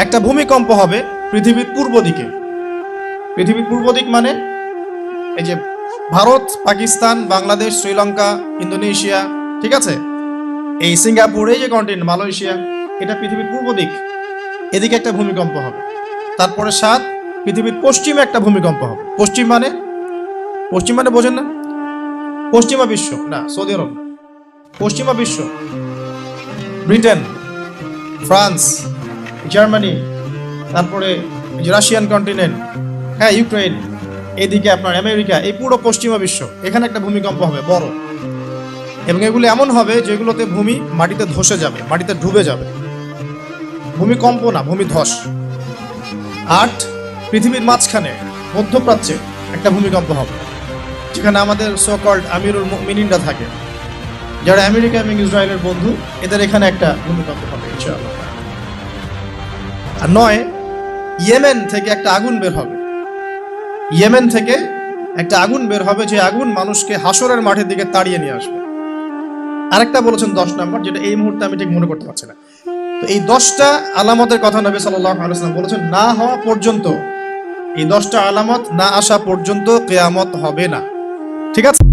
একটা ভূমিকম্প হবে পৃথিবীর পূর্ব দিকে। পৃথিবীর পূর্ব দিক মানে এই যে ভারত, পাকিস্তান, বাংলাদেশ, শ্রীলঙ্কা, ইন্দোনেশিয়া, ঠিক আছে, এই সিঙ্গাপুর, এই যে কন্টিনেন্ট মালয়েশিয়া, এটা পৃথিবীর পূর্ব দিক। এদিকে একটা ভূমিকম্প হবে। তারপরে 7 পৃথিবীর পশ্চিমে একটা ভূমিকম্প হবে। পশ্চিম মানে বোঝেন না? পশ্চিমা বিশ্ব না, সৌদি আরব না, পশ্চিমা বিশ্ব, ব্রিটেন, ফ্রান্স, জার্মানি, তারপরে রাশিয়ান কন্টিনেন্ট, হ্যাঁ, ইউক্রেন, এদিকে আপনার আমেরিকা, এই পুরো পশ্চিমা বিশ্ব, এখানে একটা ভূমিকম্প হবে বড়। এবং এগুলো এমন হবে যেগুলোতে ভূমি মাটিতে ধসে যাবে, মাটিতে ডুবে যাবে। ভূমিকম্প না, ভূমিধস। 8 পৃথিবীর মাঝখানে মধ্যপ্রাচ্যে একটা ভূমিকম্প হবে, যেখানে আমাদের সো কল্ড আমিরুল মুমিনিনরা থাকে, যারা আমেরিকা এবং ইসরায়েলের বন্ধু, এদের এখানে একটা ভূমিকম্প হবে ইনশাআল্লাহ। আর 9 ইয়েমেন থেকে একটা আগুন বের হবে। ইয়েমেন থেকে একটা আগুন বের হবে, যে আগুন মানুষকে হাসরের মাঠের দিকে তাড়িয়ে নিয়ে আসবে। আরেকটা বলেছেন 10 নম্বর, যেটা এই মুহূর্তে আমি ঠিক মনে করতে পারছি না। তো এই 10টা আলামতের কথা নবী সাল্লাল্লাহু আলাইহি ওয়াসাল্লাম বলেছেন, না হওয়া পর্যন্ত, এই 10টা আলামত না আসা পর্যন্ত কিয়ামত হবে না। ঠিক আছে।